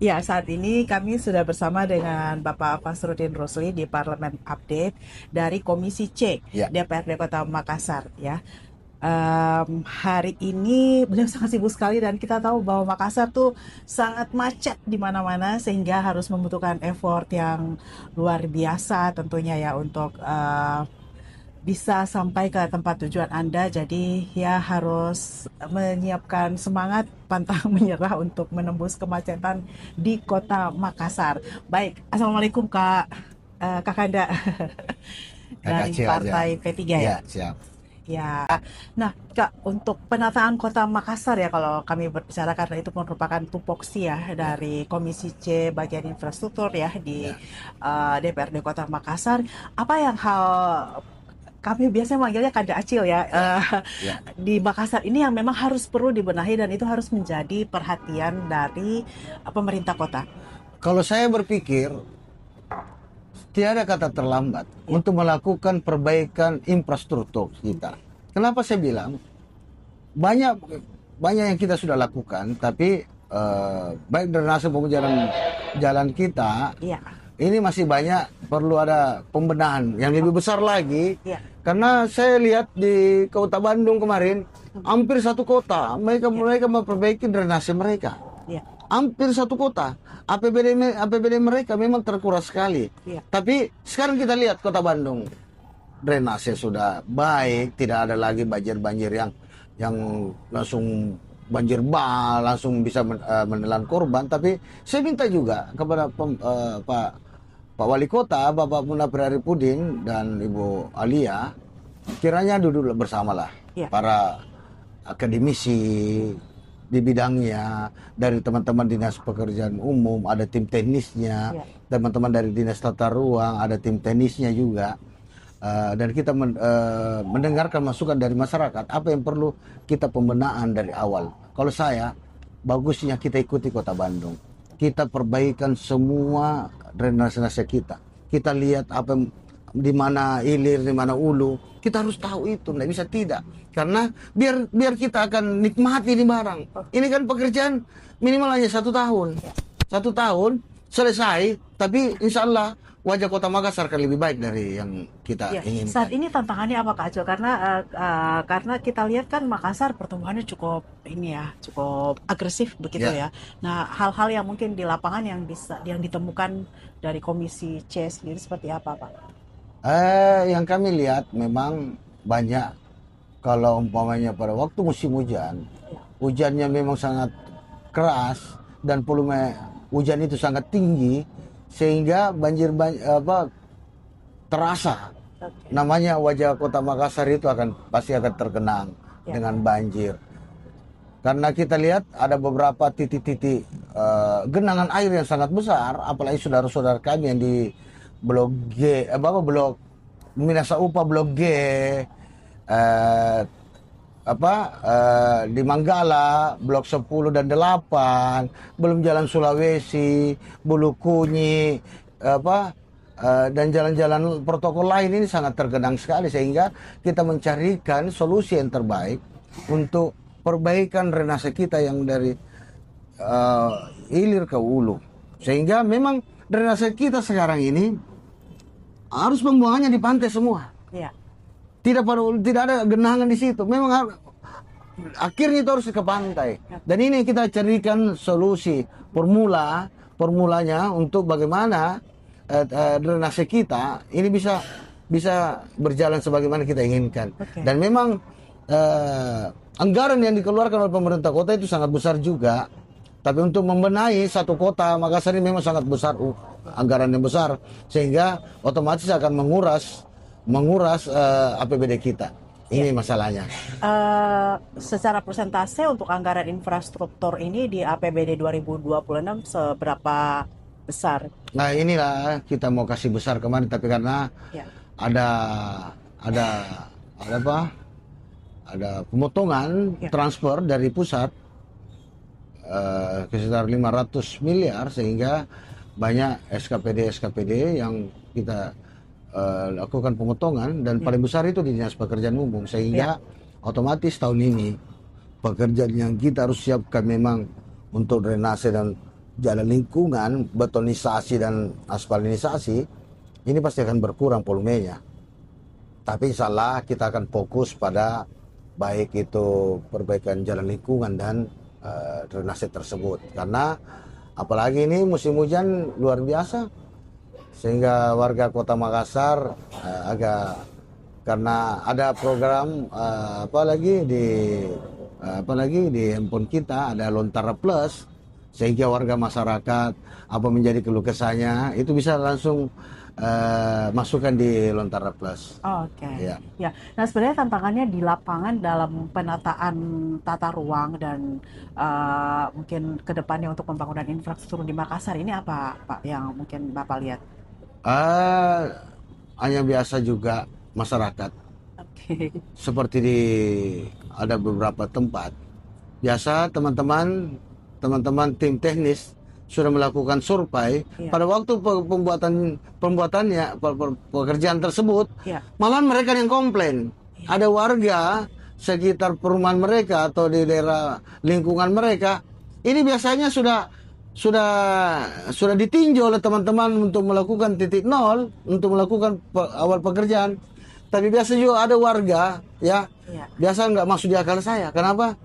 Ya, saat ini kami sudah bersama dengan Bapak Fasrudin Rusli di Parlemen Update dari Komisi C Ya, DPRD Kota Makassar. Ya, hari ini beliau sangat sibuk sekali dan kita tahu bahwa Makassar tuh sangat macet di mana-mana sehingga harus membutuhkan effort yang luar biasa tentunya ya untuk bisa sampai ke tempat tujuan Anda. Jadi ya harus menyiapkan semangat pantang menyerah untuk menembus kemacetan di Kota Makassar. Baik, Assalamualaikum Kak, Kak Kanda Kak dari kecil aja. Partai P3 ya. Ya, siap. Ya, nah Kak, untuk penataan Kota Makassar ya kalau kami berbicara karena itu merupakan tupoksi ya Ya, dari Komisi C bagian infrastruktur ya di ya, DPRD Kota Makassar. Apa yang hal kami biasanya manggilnya Kanda Acil ya, ya, ya. di Makassar ini yang memang harus perlu dibenahi dan itu harus menjadi perhatian dari pemerintah kota. Kalau saya berpikir, tiada kata terlambat Ya, untuk melakukan perbaikan infrastruktur kita. Kenapa saya bilang banyak banyak yang kita sudah lakukan, tapi baik drainase maupun jalan kita iya, ini masih banyak perlu ada pembenahan yang lebih besar lagi. iya, Karena saya lihat di Kota Bandung kemarin, hampir satu kota mereka iya, mereka memperbaiki drainase mereka. iya, Hampir satu kota. APBD mereka memang terkuras sekali. iya, Tapi sekarang kita lihat Kota Bandung, drainase sudah baik, tidak ada lagi banjir-banjir yang langsung banjir langsung bisa menelan korban. Tapi saya minta juga kepada Pak Wali Kota, Bapak Munafir Arifudin dan Ibu Alia, kiranya duduk bersamalah iya, para akademisi di bidangnya, dari teman-teman dinas pekerjaan umum, ada tim teknisnya, iya. teman-teman dari dinas tata ruang, ada tim teknisnya juga. Dan kita mendengarkan masukan dari masyarakat apa yang perlu kita pembenahan dari awal. Kalau saya, bagusnya kita ikuti Kota Bandung, kita perbaikan semua drainase kita. Kita lihat apa di mana hilir, di mana ulu. Kita harus tahu itu, tidak bisa tidak. Karena biar kita akan nikmati ini barang. Ini kan pekerjaan minimal hanya 1 tahun. 1 tahun selesai, tapi insya Allah wajah Kota Makassar akan lebih baik dari yang kita Ya, saat inginkan. ini tantangannya apa Kak Acil? Karena kita lihat kan Makassar pertumbuhannya cukup ini ya, cukup agresif begitu Ya, ya. Nah, hal-hal yang mungkin di lapangan yang ditemukan dari Komisi C sendiri seperti apa, Pak? yang kami lihat memang banyak. Kalau umpamanya pada waktu musim hujan, Ya, hujannya memang sangat keras dan volume hujan itu sangat tinggi sehingga apa terasa. oke. Namanya wajah Kota Makassar itu pasti akan terkenang Ya, dengan banjir. Karena kita lihat ada beberapa titik-titik genangan air yang sangat besar, apalagi saudara-saudara kami yang di Blok G, blok Minasa Upa Blok G, eh, di Manggala Blok 10 dan 8, belum Jalan Sulawesi, Bulukunyi, dan jalan-jalan protokol lain ini sangat tergenang sekali sehingga kita mencarikan solusi yang terbaik untuk perbaikan drainase kita yang dari hilir ke hulu. Sehingga memang drainase kita sekarang ini harus pembuangannya di pantai semua. ya, Tidak ada genangan di situ. Memang akhirnya itu harus ke pantai. Dan ini kita carikan solusi formulanya untuk bagaimana drainase kita ini bisa berjalan sebagaimana kita inginkan. oke. Dan memang anggaran yang dikeluarkan oleh pemerintah kota itu sangat besar juga. Tapi untuk membenahi satu kota Makassar ini memang sangat besar, anggaran yang besar sehingga otomatis akan menguras APBD kita. Ya. Ini masalahnya. Secara persentase untuk anggaran infrastruktur ini di APBD 2026 seberapa besar? Nah inilah kita mau kasih besar kemarin, tapi karena Ya, ada ada ada apa? Ada pemotongan ya, transfer dari pusat sekitar 500 miliar sehingga banyak SKPD yang kita lakukan pemotongan dan ya, paling besar itu di Dinas Pekerjaan Umum ya, sehingga otomatis tahun ini pekerjaan yang kita harus siapkan memang untuk drainase dan jalan lingkungan, betonisasi dan aspalinisasi, ini pasti akan berkurang volumenya. Tapi insya Allah kita akan fokus pada baik itu perbaikan jalan lingkungan dan drainase tersebut. Karena apalagi ini musim hujan luar biasa, sehingga warga Kota Makassar karena ada program apalagi di handphone kita ada Lontara Plus, sehingga warga masyarakat apa menjadi keluh kesahnya itu bisa langsung masukkan di Lontara Plus. Oke. Ya. Ya. Nah, sebenarnya tantangannya di lapangan dalam penataan tata ruang dan mungkin ke depannya untuk pembangunan infrastruktur di Makassar ini apa, Pak, yang mungkin Bapak lihat? Hanya biasa juga masyarakat. Oke. Seperti ada beberapa tempat. Biasa teman-teman tim teknis sudah melakukan survei. Iya. Pada waktu pekerjaan tersebut, Iya. malah mereka yang komplain. Ada warga sekitar perumahan mereka atau di daerah lingkungan mereka, ini biasanya sudah ditinjau oleh teman-teman untuk melakukan titik nol, untuk melakukan awal pekerjaan. Tapi biasa juga ada warga ya, biasa nggak masuk di akal saya. Kenapa?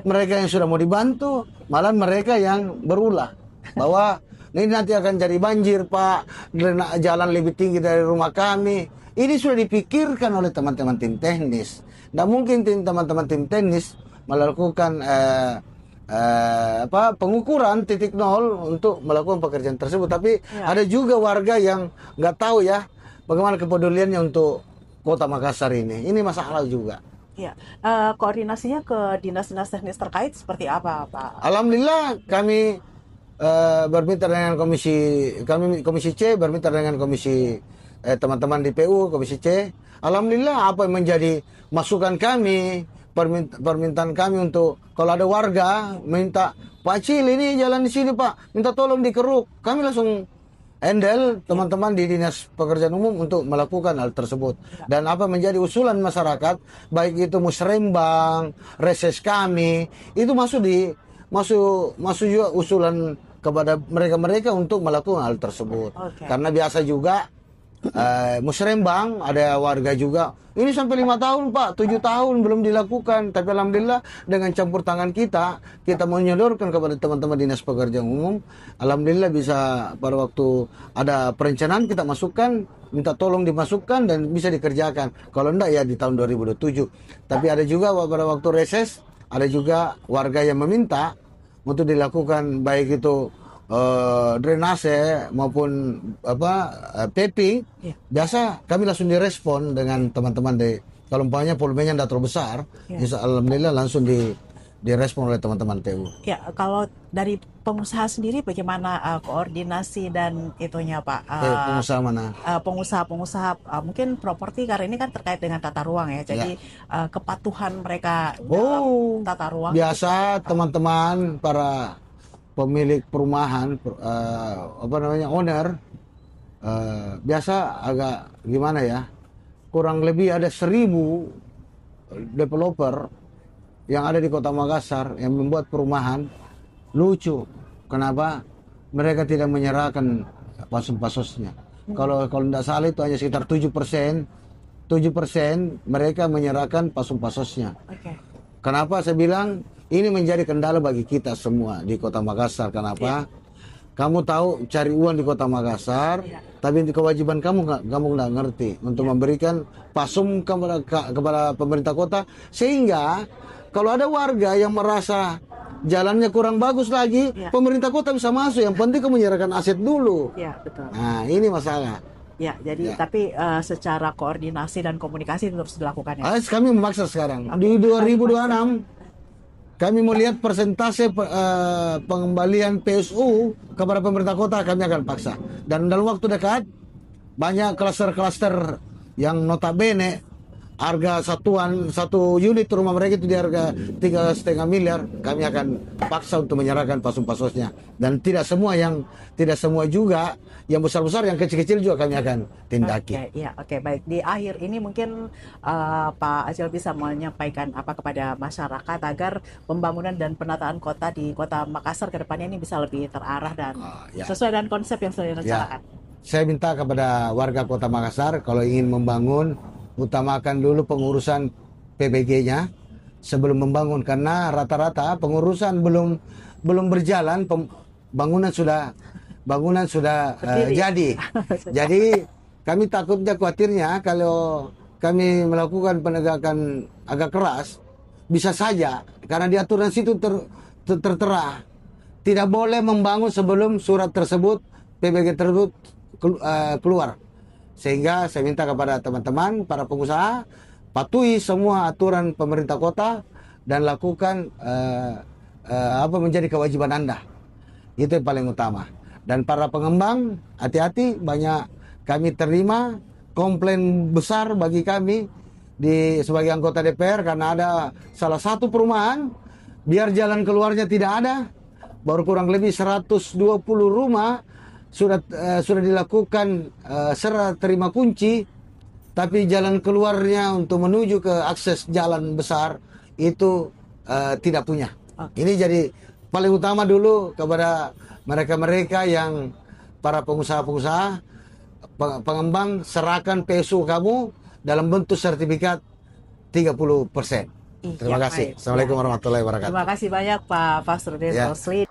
Mereka yang sudah mau dibantu, malah mereka yang berulah bahwa ini nanti akan jadi banjir, Pak, jalan lebih tinggi dari rumah kami. Ini sudah dipikirkan oleh teman-teman tim teknis. Nggak mungkin teman-teman tim teknis melakukan pengukuran titik nol untuk melakukan pekerjaan tersebut. Tapi ada juga warga yang nggak tahu ya bagaimana kepeduliannya untuk Kota Makassar ini. Ini masalah juga. Ya, koordinasinya ke dinas-dinas teknis terkait seperti apa, Pak? Alhamdulillah kami bermitra dengan komisi C, bermitra dengan komisi teman-teman di PU komisi C. Alhamdulillah apa yang menjadi masukan kami, permintaan kami untuk kalau ada warga minta, Pak Cil ini jalan di sini Pak, minta tolong dikeruk, kami langsung handle teman-teman di Dinas Pekerjaan Umum untuk melakukan hal tersebut. Dan apa menjadi usulan masyarakat, baik itu musrembang, reses kami, itu masuk juga usulan kepada mereka-mereka untuk melakukan hal tersebut. Karena biasa juga musrembang ada warga juga ini sampai 5 tahun Pak, 7 tahun belum dilakukan. Tapi alhamdulillah dengan campur tangan kita menyodorkan kepada teman-teman Dinas Pekerjaan Umum. Alhamdulillah bisa pada waktu ada perencanaan kita masukkan, minta tolong dimasukkan dan bisa dikerjakan. Kalau enggak ya di tahun 2027. Tapi ada juga pada waktu reses ada juga warga yang meminta untuk dilakukan baik itu drainase maupun paving. Biasa kami langsung direspon dengan teman-teman kalau umpamanya volumenya tidak terlalu besar, alhamdulillah langsung direspon oleh teman-teman PU. Ya, kalau dari pengusaha sendiri bagaimana koordinasi dan itunya Pak? Pengusaha mana? Pengusaha mungkin properti karena ini kan terkait dengan tata ruang ya. Jadi kepatuhan mereka dalam tata ruang. Biasa teman-teman para pemilik perumahan owner biasa agak gimana ya, kurang lebih ada 1.000 developer yang ada di Kota Makassar yang membuat perumahan. Lucu, kenapa mereka tidak menyerahkan pasos-pasosnya? Kalau tidak salah itu hanya sekitar 7% mereka menyerahkan pasos-pasosnya. Kenapa saya bilang ini menjadi kendala bagi kita semua di Kota Makassar? Kenapa? Kamu tahu cari uang di Kota Makassar, tapi kewajiban kamu nggak ngerti untuk memberikan pasum kepada pemerintah kota, sehingga kalau ada warga yang merasa jalannya kurang bagus lagi, pemerintah kota bisa masuk. Yang penting kamu menyerahkan aset dulu. Ya, betul. Nah, ini masalah. Ya, jadi tapi secara koordinasi dan komunikasi terus dilakukan ya. Kami memaksa sekarang di 2026. Kami melihat persentase pengembalian PSU kepada pemerintah kota, kami akan paksa. Dan dalam waktu dekat banyak klaster-klaster yang notabene harga satu unit rumah mereka itu di harga 3,5 miliar, kami akan paksa untuk menyerahkan pasos-pasosnya. Dan tidak semua juga yang besar-besar, yang kecil-kecil juga kami akan tindaki. Oke, baik. Di akhir ini mungkin Pak Acil bisa menyampaikan apa kepada masyarakat agar pembangunan dan penataan kota di Kota Makassar ke depannya ini bisa lebih terarah dan sesuai dengan konsep yang sudah direncanakan. Saya minta kepada warga Kota Makassar, kalau ingin membangun, utamakan dulu pengurusan PBG-nya sebelum membangun, karena rata-rata pengurusan belum berjalan, bangunan sudah jadi. Jadi kami takutnya, khawatirnya kalau kami melakukan penegakan agak keras, bisa saja karena di aturan situ tertera tidak boleh membangun sebelum surat tersebut, PBG tersebut keluar. Sehingga saya minta kepada teman-teman para pengusaha, patuhi semua aturan pemerintah kota dan lakukan apa menjadi kewajiban Anda. Itu yang paling utama. Dan para pengembang, hati-hati, banyak kami terima komplain besar bagi kami sebagai anggota DPR, karena ada salah satu perumahan biar jalan keluarnya tidak ada, baru kurang lebih 120 rumah sudah dilakukan serah terima kunci, tapi jalan keluarnya untuk menuju ke akses jalan besar itu tidak punya. Ini jadi paling utama dulu kepada mereka-mereka yang para pengusaha-pengusaha, pengembang, serahkan PSU kamu dalam bentuk sertifikat 30%. Terima kasih. Assalamualaikum warahmatullahi wabarakatuh. Terima kasih banyak Pak Fasrudin Rosli.